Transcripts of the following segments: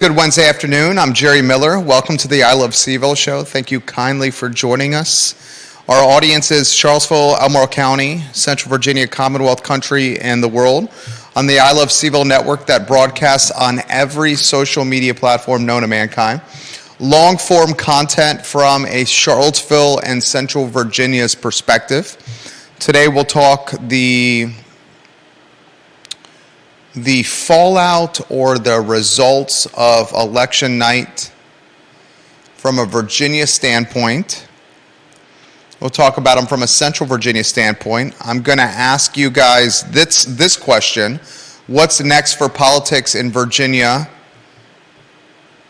Good Wednesday afternoon. I'm Jerry Miller. Welcome to the I Love CVille Show. Thank you kindly for joining us. Our audience is Charlottesville, Albemarle County, Central Virginia, Commonwealth Country, and the world on the I Love CVille Network that broadcasts on every social media platform known to mankind. Long-form content from a Charlottesville and Central Virginia's perspective. Today we'll talk the fallout or the results of election night from a Virginia standpoint. We'll talk about them from a Central Virginia standpoint. I'm going to ask you guys this question. What's next for politics in Virginia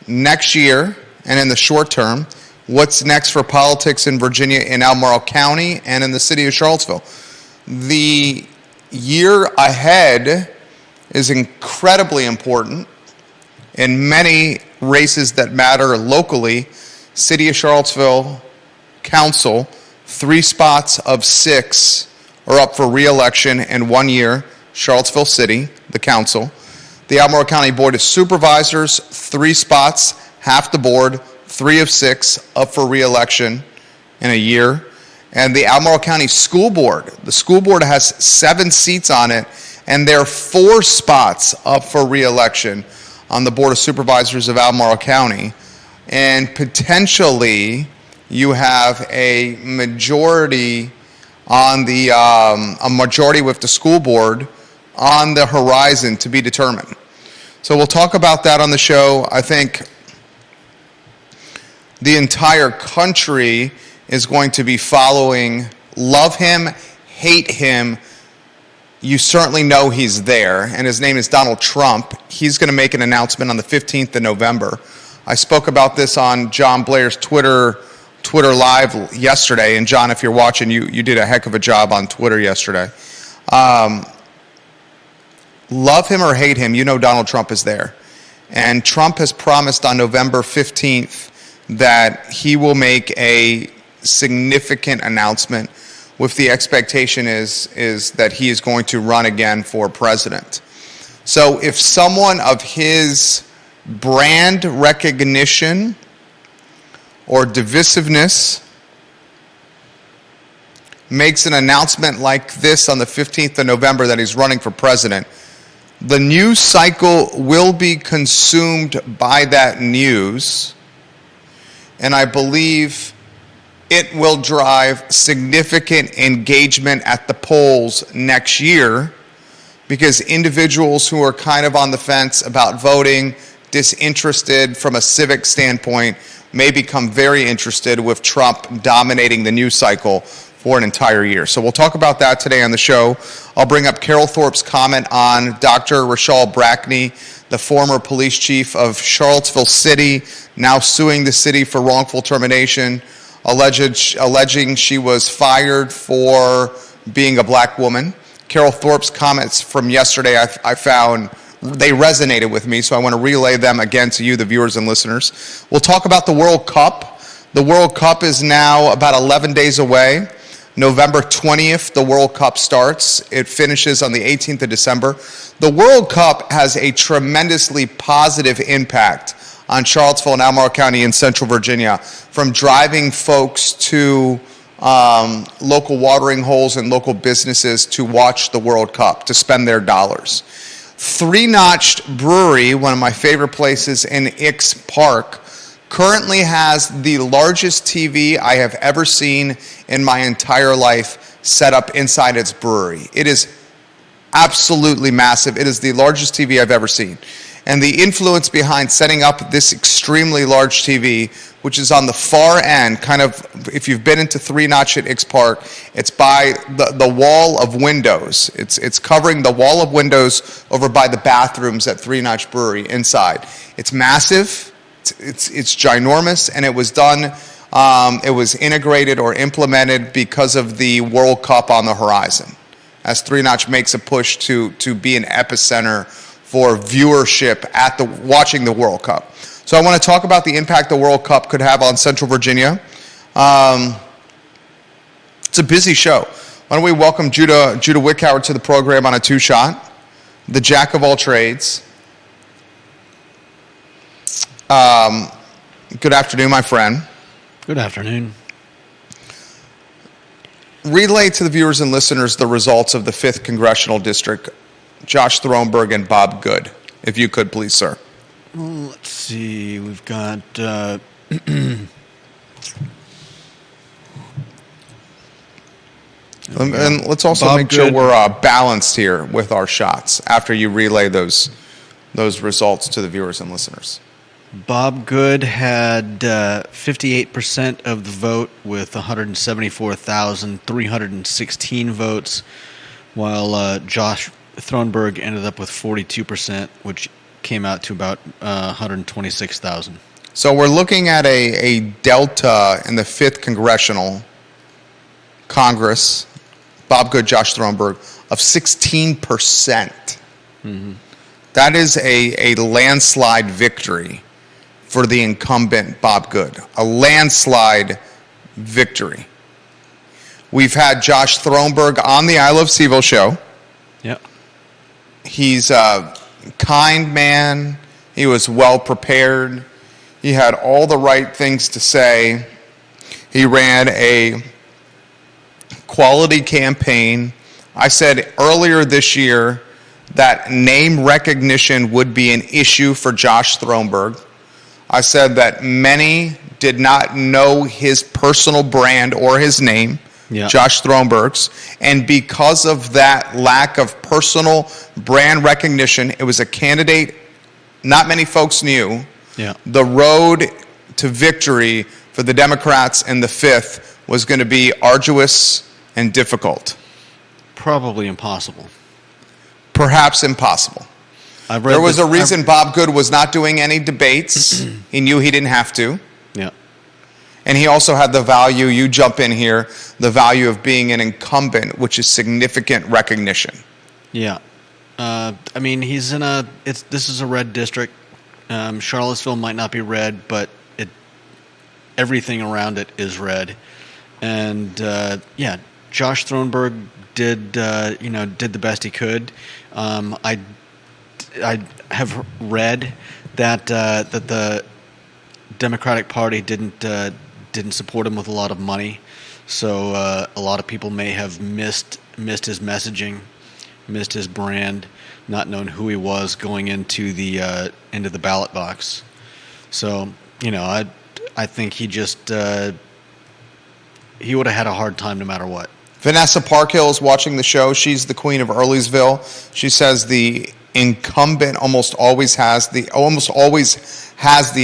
next year and in the short term? What's next for politics in Virginia in Albemarle County and in the city of Charlottesville? The year ahead is incredibly important in many races that matter locally. City of Charlottesville Council, 3 spots of 6 are up for re-election in 1 year. Charlottesville City, the council. The Albemarle County Board of Supervisors, 3 spots, half the board, 3 of 6 up for re-election in a year. And the Albemarle County School Board, the school board has 7 seats on it, and there are 4 spots up for re-election on the Board of Supervisors of Albemarle County. And potentially, you have a majority on a majority with the school board on the horizon to be determined. So we'll talk about that on the show. I think the entire country is going to be following. Love him, hate him. You certainly know he's there, and his name is Donald Trump. He's going to make an announcement on the 15th of November. I spoke about this on John Blair's Twitter Live yesterday, and John, if you're watching, you did a heck of a job on Twitter yesterday. Love him or hate him, you know Donald Trump is there. And Trump has promised on November 15th that he will make a significant announcement with the expectation is that he is going to run again for president. So if someone of his brand recognition or divisiveness makes an announcement like this on the 15th of November that he's running for president, the news cycle will be consumed by that news, and I believe it will drive significant engagement at the polls next year because individuals who are kind of on the fence about voting, disinterested from a civic standpoint, may become very interested with Trump dominating the news cycle for an entire year. So we'll talk about that today on the show. I'll bring up Carole Thorpe's comment on Dr. Brackney, the former police chief of Charlottesville City, now suing the city for wrongful termination, alleging she was fired for being a black woman. Carole Thorpe's comments from yesterday, I found they resonated with me, so I want to relay them again to you, the viewers and listeners. We'll talk about the World Cup. The World Cup is now about 11 days away. November 20th, the World Cup starts. It finishes on the 18th of December. The World Cup has a tremendously positive impact on Charlottesville and Albemarle County in Central Virginia, from driving folks to local watering holes and local businesses to watch the World Cup, to spend their dollars. Three Notched Brewery, one of my favorite places in Ix Park, currently has the largest TV I have ever seen in my entire life set up inside its brewery. It is absolutely massive. It is the largest TV I've ever seen. And the influence behind setting up this extremely large TV, which is on the far end, kind of, if you've been into Three Notch at Ix Park, it's by the wall of windows. It's covering the wall of windows over by the bathrooms at Three Notch Brewery inside. It's massive, it's ginormous, and it was done, it was integrated or implemented because of the World Cup on the horizon, as Three Notch makes a push to be an epicenter for viewership at watching the World Cup. So I want to talk about the impact the World Cup could have on Central Virginia. It's a busy show. Why don't we welcome Judah Wickhauer to the program on a two-shot, the jack of all trades. Good afternoon, my friend. Good afternoon. Relay to the viewers and listeners the results of the 5th Congressional District, Josh Throneburg and Bob Good, if you could, please, sir. Well, let's see. We've got And let's also Bob make sure Good. we're balanced here with our shots after you relay those results to the viewers and listeners. Bob Good had 58% of the vote with 174,316 votes, while Josh Throneburg ended up with 42%, which came out to about 126,000. So we're looking at a delta in the 5th Congressional Congress, Bob Good, Josh Throneburg, of 16%. Mm-hmm. That is a landslide victory for the incumbent Bob Good. A landslide victory. We've had Josh Throneburg on the I Love CVille Show. Yep. He's a kind man. He was well prepared. He had all the right things to say. He ran a quality campaign. I said earlier this year that name recognition would be an issue for Josh Throneburg. I said that many did not know his personal brand or his name, Josh Throneburg's, and because of that lack of personal brand recognition, it was a candidate not many folks knew. Yeah. The road to victory for the Democrats in the 5th was going to be arduous and difficult. Probably impossible. Perhaps impossible. There was a reason Bob Good was not doing any debates. He knew he didn't have to. Yeah. And he also had the value, you jump in here, the value of being an incumbent, which is significant recognition. Yeah. I mean, he's in this is a red district. Charlottesville might not be red, but everything around it is red. And, Josh Throneburg did the best he could. I have read that the Democratic Party didn't support him with a lot of money, so a lot of people may have missed his messaging, missed his brand, not known who he was going into the ballot box. So I think he just he would have had a hard time no matter what. Vanessa Parkhill is watching the show. She's the queen of Earlysville. She says the incumbent almost always has the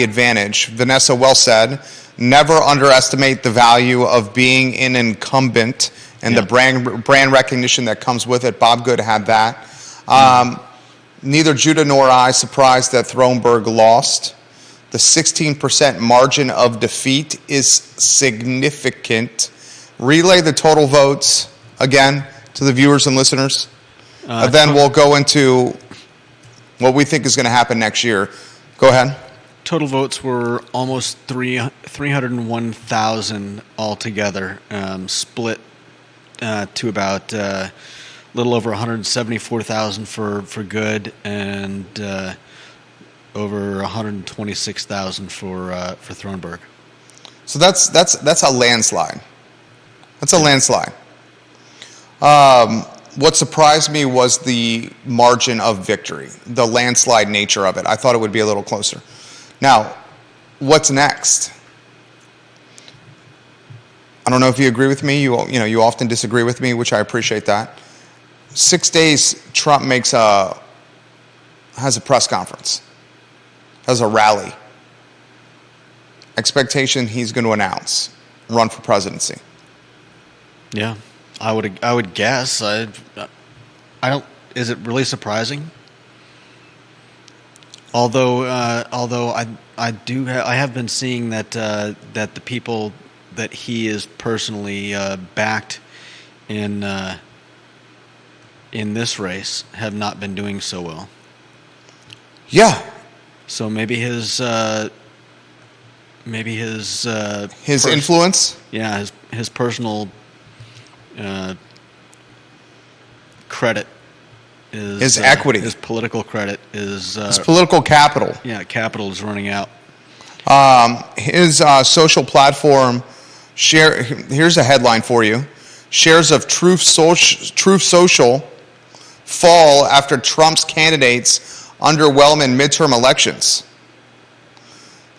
advantage. Vanessa, well said. Never underestimate the value of being an incumbent and the brand recognition that comes with it. Bob Good had that. Neither Judah nor I surprised that Throneburg lost. The 16% margin of defeat is significant. Relay the total votes again to the viewers and listeners. Then we'll go into what we think is going to happen next year. Go ahead. Total votes were almost 301,000 altogether, split to about a little over 174,000 for Good and over 126,000 for Throneburg. So that's a landslide. That's a landslide. What surprised me was the margin of victory, the landslide nature of it. I thought it would be a little closer. Now, what's next? I don't know if you agree with me. You often disagree with me, which I appreciate that. 6 days, Trump has a press conference, has a rally. Expectation he's going to announce, run for presidency. Yeah, I would guess. I don't. Is it really surprising? Although I have been seeing that the people that he is personally backed in this race have not been doing so well. Yeah. So maybe his influence. Yeah, his personal credit is his equity, his political credit is his political capital. Yeah, capital is running out. His social platform, here's a headline for you. Shares of Truth Social fall after Trump's candidates underwhelm in midterm elections.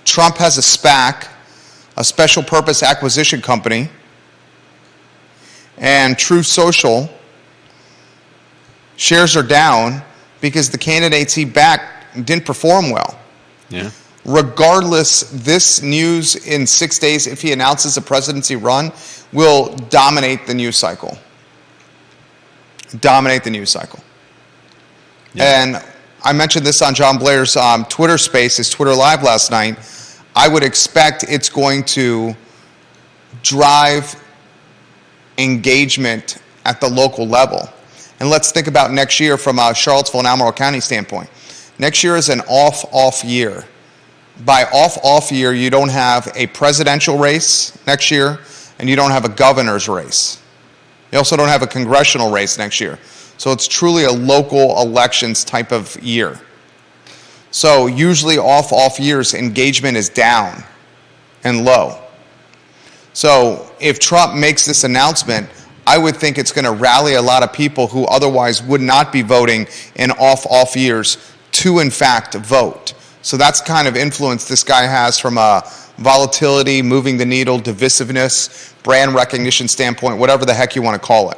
Trump has a SPAC, a special purpose acquisition company, and Truth Social shares are down because the candidates he backed didn't perform well. Yeah. Regardless, this news in 6 days, if he announces a presidency run, will dominate the news cycle. Dominate the news cycle. Yeah. And I mentioned this on John Blair's Twitter space, his Twitter Live last night. I would expect it's going to drive engagement at the local level. And let's think about next year from a Charlottesville and Albemarle County standpoint. Next year is an off year. By off year, you don't have a presidential race next year, and you don't have a governor's race. You also don't have a congressional race next year. So it's truly a local elections type of year. So usually off years, engagement is down and low. So if Trump makes this announcement, I would think it's going to rally a lot of people who otherwise would not be voting in off years to, in fact, vote. So that's the kind of influence this guy has from a volatility, moving the needle, divisiveness, brand recognition standpoint, whatever the heck you want to call it.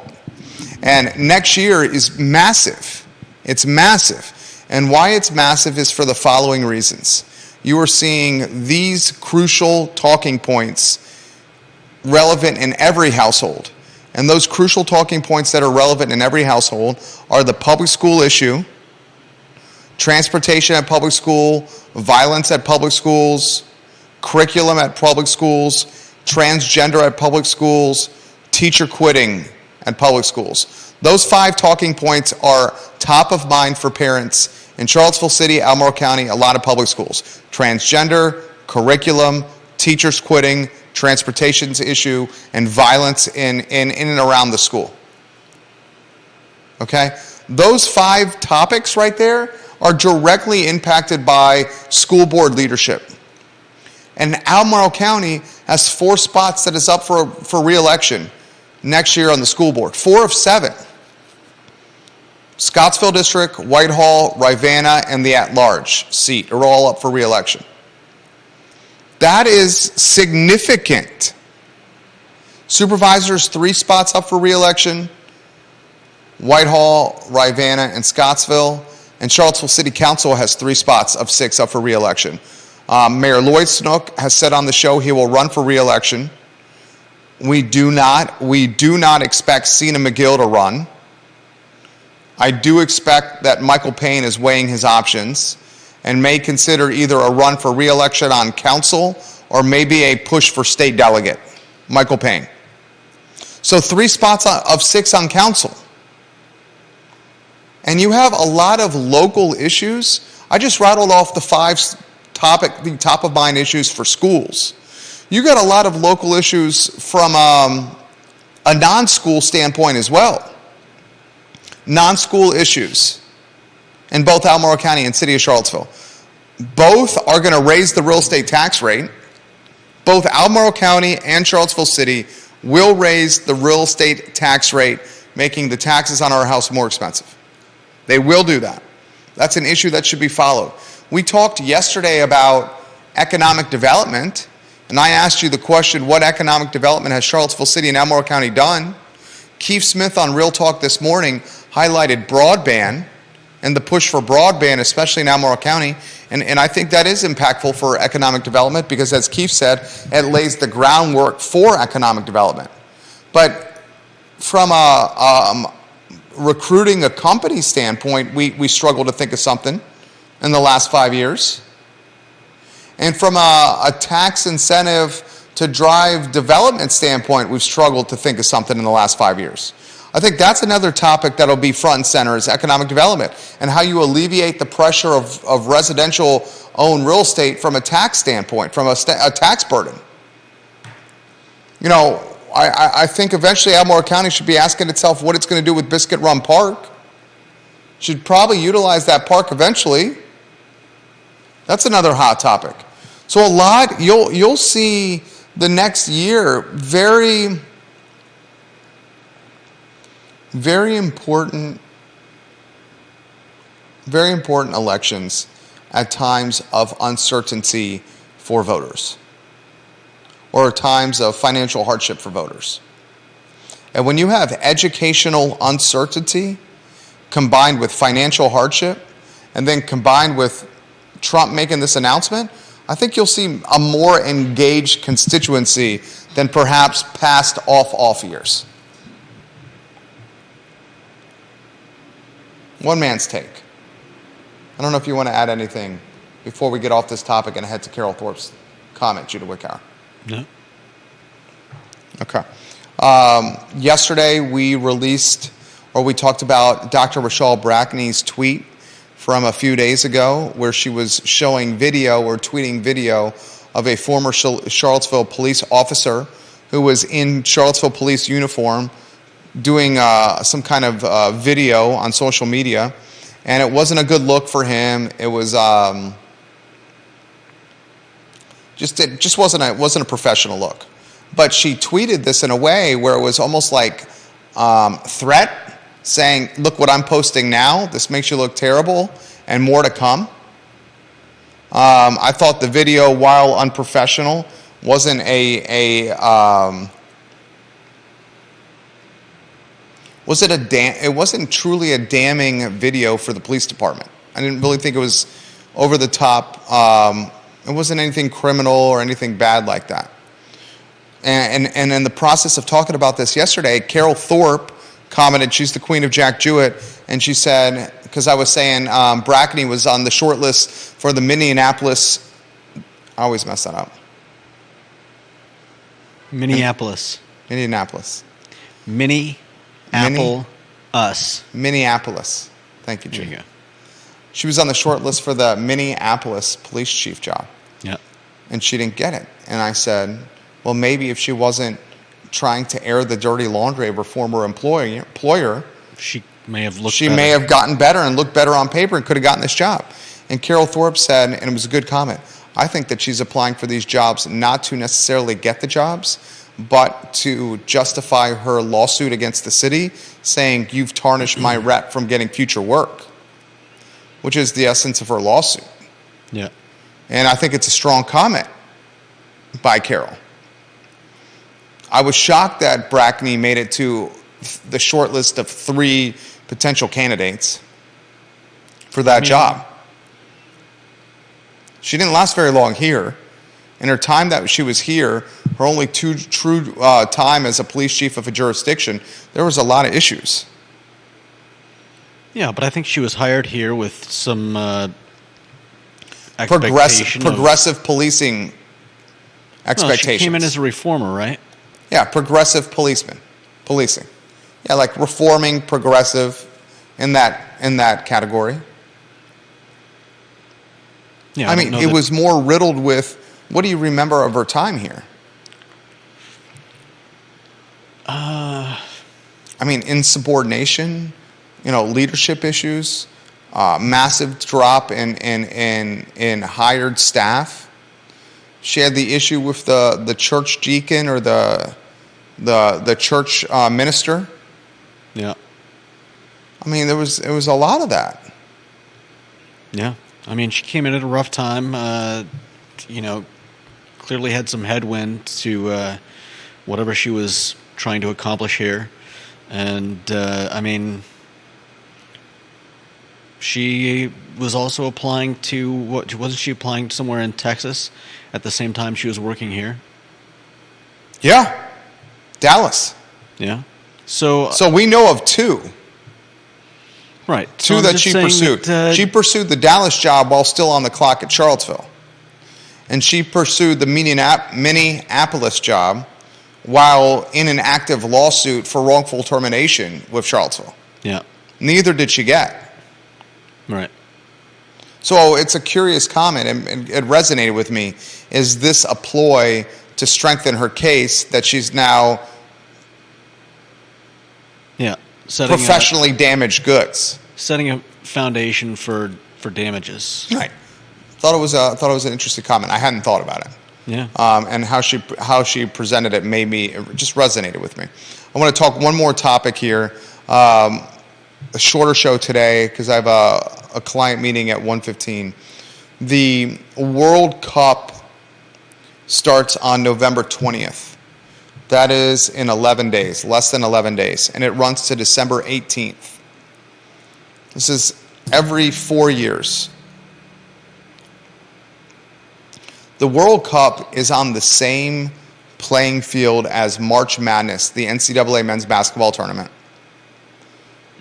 And next year is massive. It's massive. And why it's massive is for the following reasons. You are seeing these crucial talking points relevant in every household. And those crucial talking points that are relevant in every household are the public school issue, transportation at public school, violence at public schools, curriculum at public schools, transgender at public schools, teacher quitting at public schools. Those 5 talking points are top of mind for parents in Charlottesville City, Albemarle County, a lot of public schools. Transgender, curriculum, teachers quitting, transportation's issue, and violence in and around the school. Okay? Those 5 topics right there are directly impacted by school board leadership. And Albemarle County has 4 spots that is up for re-election next year on the school board. 4 of 7. Scottsville District, Whitehall, Rivanna, and the at-large seat are all up for re-election. That is significant. Supervisors, 3 spots up for re-election. Whitehall, Rivanna, and Scottsville. And Charlottesville City Council has 3 spots of 6 up for re-election. Mayor Lloyd Snook has said on the show he will run for re-election. We do not expect Sina McGill to run. I do expect that Michael Payne is weighing his options and may consider either a run for re-election on council or maybe a push for state delegate. Michael Payne. So 3 spots of 6 on council. And you have a lot of local issues. I just rattled off the 5 the top of mind issues for schools. You got a lot of local issues from a non-school standpoint as well. Non-school issues in both Albemarle County and City of Charlottesville. Both are going to raise the real estate tax rate. Both Albemarle County and Charlottesville City will raise the real estate tax rate, making the taxes on our house more expensive. They will do that. That's an issue that should be followed. We talked yesterday about economic development, and I asked you the question, what economic development has Charlottesville City and Albemarle County done? Keith Smith on Real Talk this morning highlighted broadband and the push for broadband, especially in Albemarle County, and I think that is impactful for economic development because, as Keith said, it lays the groundwork for economic development. But from a recruiting a company standpoint, we struggle to think of something in the last 5 years. And from a tax incentive to drive development standpoint, we've struggled to think of something in the last 5 years. I think that's another topic that'll be front and center is economic development and how you alleviate the pressure of residential owned real estate from a tax standpoint, from a tax burden. You know, I think eventually Albemarle County should be asking itself what it's going to do with Biscuit Run Park. Should probably utilize that park eventually. That's another hot topic. So a lot, you'll see the next year very, very important elections at times of uncertainty for voters or times of financial hardship for voters. And when you have educational uncertainty combined with financial hardship and then combined with Trump making this announcement, I think you'll see a more engaged constituency than perhaps past off years. One man's take. I don't know if you want to add anything before we get off this topic and head to Carole Thorpe's comment, Judah Wickower. No. Okay. Yesterday we talked about Dr. Rochelle Brackney's tweet from a few days ago where she was showing video or tweeting video of a former Charlottesville police officer who was in Charlottesville police uniform doing some kind of video on social media, and it wasn't a good look for him. It was it just wasn't a professional look. But she tweeted this in a way where it was almost like threat, saying, "Look what I'm posting now. This makes you look terrible, and more to come." I thought the video, while unprofessional, wasn't it wasn't truly a damning video for the police department. I didn't really think it was over the top. It wasn't anything criminal or anything bad like that. And in the process of talking about this yesterday, Carole Thorpe commented, she's the queen of Jack Jewett, and she said, because I was saying Brackney was on the short list for the Minneapolis, I always mess that up. Minneapolis. Minneapolis. Minneapolis. Thank you, Jim. There you go. She was on the short list for the Minneapolis police chief job. Yeah. And she didn't get it. And I said, well, maybe if she wasn't trying to air the dirty laundry of her former employer, she may have gotten better and looked better on paper and could have gotten this job. And Carole Thorpe said, and it was a good comment, I think that she's applying for these jobs not to necessarily get the jobs, but to justify her lawsuit against the city, saying you've tarnished my rep from getting future work, which is the essence of her lawsuit. Yeah. And I think it's a strong comment by Carole. I was shocked that Brackney made it to the short list of 3 potential candidates for that job. She didn't last very long here. In her time that she was here, her only true time as a police chief of a jurisdiction, there was a lot of issues. Yeah, but I think she was hired here with some progressive policing expectations. Well, she came in as a reformer, right? Yeah, progressive policing. Yeah, like reforming, progressive, in that category. Yeah, I mean, it was more riddled with, what do you remember of her time here? I mean, insubordination, leadership issues, massive drop in hired staff. She had the issue with the church deacon or the church minister. Yeah. I mean, it was a lot of that. Yeah. I mean, she came in at a rough time, clearly had some headwind to whatever she was trying to accomplish here. And, she was also applying to, wasn't she applying somewhere in Texas at the same time she was working here? Yeah. Dallas. Yeah. So we know of 2. Right. 2 that she pursued. She pursued the Dallas job while still on the clock at Charlottesville. And she pursued the Minneapolis job while in an active lawsuit for wrongful termination with Charlottesville. Yeah. Neither did she get. Right. So it's a curious comment, and it resonated with me. Is this a ploy to strengthen her case that she's now professionally damaged goods? Setting a foundation for damages. Right. Thought it was an interesting comment. I hadn't thought about it. Yeah. And how she presented it it just resonated with me. I want to talk one more topic here. A shorter show today because I have a client meeting at 1:15. The World Cup starts on November 20th. That is in 11 days, less than 11 days, and it runs to December 18th. This is every 4 years. The World Cup is on the same playing field as March Madness, the NCAA men's basketball tournament,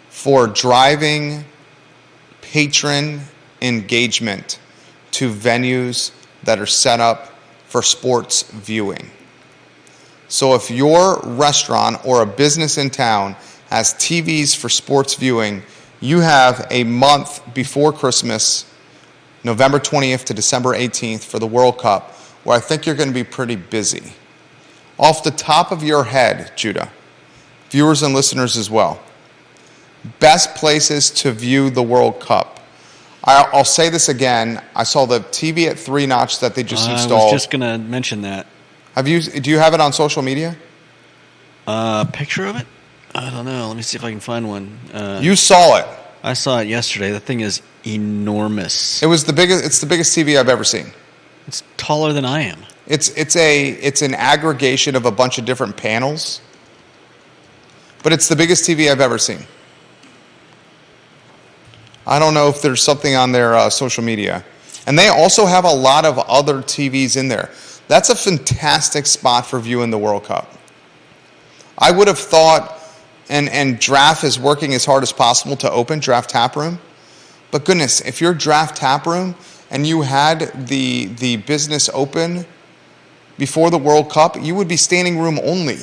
for driving patron engagement to venues that are set up for sports viewing. So if your restaurant or a business in town has TVs for sports viewing, you have a month before Christmas, November 20th to December 18th for the World Cup, where I think you're going to be pretty busy. Off the top of your head, Judah, viewers and listeners as well, best places to view the World Cup. I'll say this again. I saw the TV at 3 Notch that they just installed. I was just going to mention that. Do you have it on social media? Picture of it? I don't know. Let me see if I can find one. You saw it. I saw it yesterday. The thing is enormous. It's the biggest TV I've ever seen. It's taller than I am. It's an aggregation of a bunch of different panels, but it's the biggest TV I've ever seen. I don't know if there's something on their social media. And they also have a lot of other TVs in there. That's a fantastic spot for viewing the World Cup. I would have thought, and Draft is working as hard as possible to open Draft Tap Room. But goodness, if you're Draft Tap Room and you had the business open before the World Cup, you would be standing room only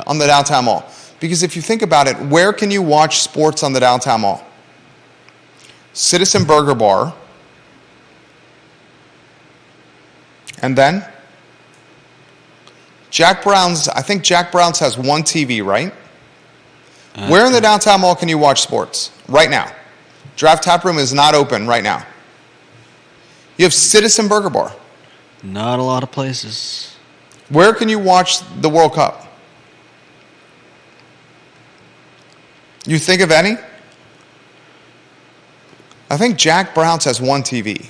on the downtown mall. Because if you think about it, where can you watch sports on the downtown mall? Citizen Burger Bar. And then Jack Brown's, I think Jack Brown's has one TV, right? Where in the downtown mall can you watch sports right now? Draft Tap Room is not open right now. You have Citizen Burger Bar. Not a lot of places. Where can you watch the World Cup? You think of any? I think Jack Brown's has one TV.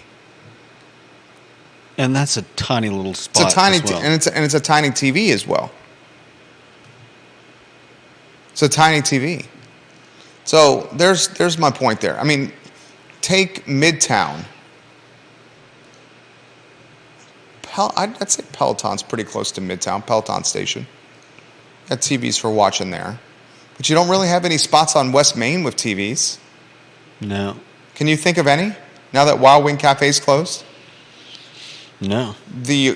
And that's a tiny little spot. It's a tiny, as well. and it's a tiny TV as well. It's a tiny TV. So there's my point there. I mean, take Midtown. I'd say Peloton's pretty close to Midtown, Peloton Station. Got TVs for watching there. But you don't really have any spots on West Main with TVs. No. Can you think of any now that Wild Wing Cafe's closed? No. The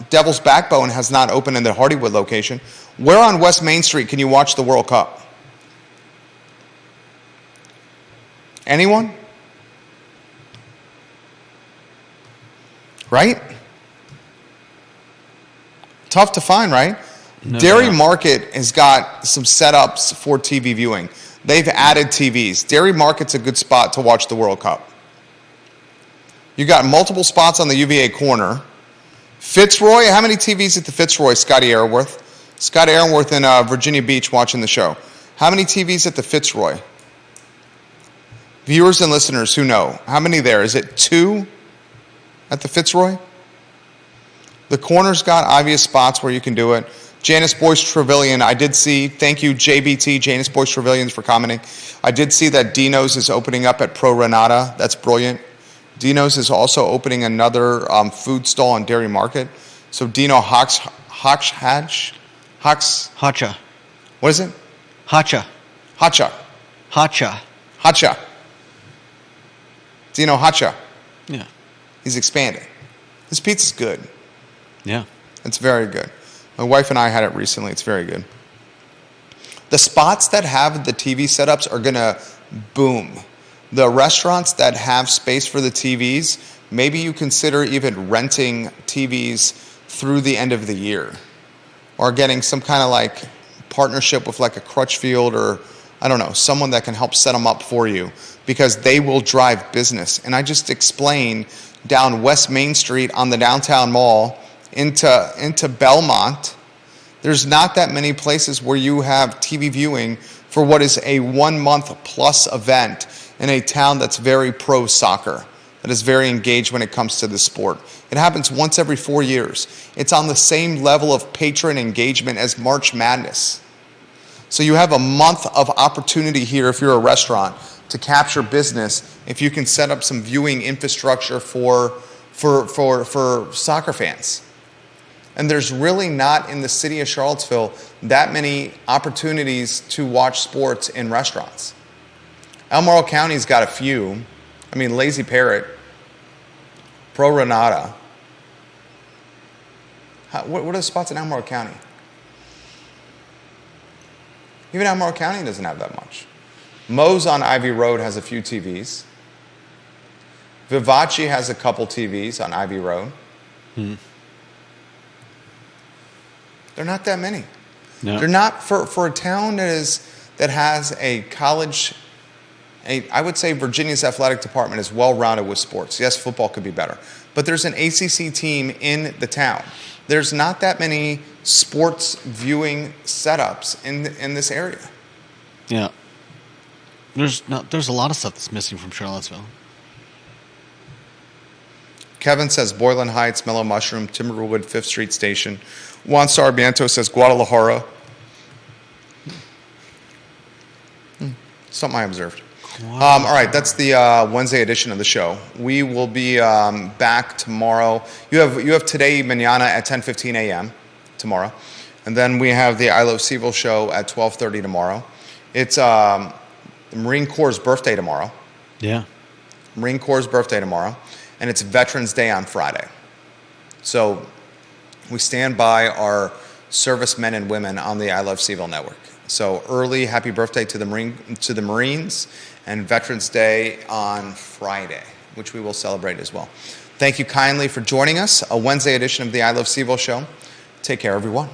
Devil's Backbone has not opened in the Hardywood location. Where on West Main Street can you watch the World Cup? Anyone? Right? Tough to find, right? No, Dairy no. Market has got some setups for TV viewing. They've added TVs. Dairy Market's a good spot to watch the World Cup. You got multiple spots on the UVA corner. Fitzroy, how many TVs at the Fitzroy, Scotty Aaronworth? Scotty Aaronworth in Virginia Beach watching the show. How many TVs at the Fitzroy? Viewers and listeners who know, how many there? Is it 2 at the Fitzroy? The corner's got obvious spots where you can do it. Janice Boyce Trevelyan, I did see, thank you JBT, Janice Boyce Trevelyan for commenting. I did see that Dino's is opening up at Pro Renata. That's brilliant. Dino's is also opening another food stall on Dairy Market. So Dino Hotcha. What is it? Hotcha. Dino Hotcha. Yeah. He's expanding. His pizza's good. Yeah. It's very good. My wife and I had it recently. It's very good. The spots that have the TV setups are going to boom. The restaurants that have space for the TVs, maybe you consider even renting TVs through the end of the year or getting some kind of like partnership with like a Crutchfield or I don't know, someone that can help set them up for you, because they will drive business. And I just explained down West Main Street on the downtown mall into Belmont, there's not that many places where you have TV viewing for what is a 1 month plus event in a town that's very pro soccer, that is very engaged when it comes to the sport. It happens once every 4 years. It's on the same level of patron engagement as March Madness. So you have a month of opportunity here if you're a restaurant to capture business if you can set up some viewing infrastructure for soccer fans. And there's really not in the city of Charlottesville that many opportunities to watch sports in restaurants. Albemarle County's got a few. I mean, Lazy Parrot, Pro Renata. What are the spots in Albemarle County? Even Albemarle County doesn't have that much. Moe's on Ivy Road has a few TVs. Vivace has a couple TVs on Ivy Road. They're not that many. No. They're not for a town that has a college. I would say Virginia's athletic department is well-rounded with sports. Yes, football could be better. But there's an ACC team in the town. There's not that many sports viewing setups in this area. Yeah. There's a lot of stuff that's missing from Charlottesville. Kevin says Boylan Heights, Mellow Mushroom, Timberwood, 5th Street Station. Juan Sarmiento says Guadalajara. Something I observed. All right, that's the Wednesday edition of the show. We will be back tomorrow. You have today mañana at 10:15 a.m. tomorrow, and then we have the I Love CVille show at 12:30 tomorrow. It's the Marine Corps' birthday tomorrow. Yeah. Marine Corps' birthday tomorrow, and it's Veterans Day on Friday. So we stand by our servicemen and women on the I Love CVille Network. So early happy birthday to the Marines, and Veterans Day on Friday, which we will celebrate as well. Thank you kindly for joining us, a Wednesday edition of the I Love CVille show. Take care, everyone.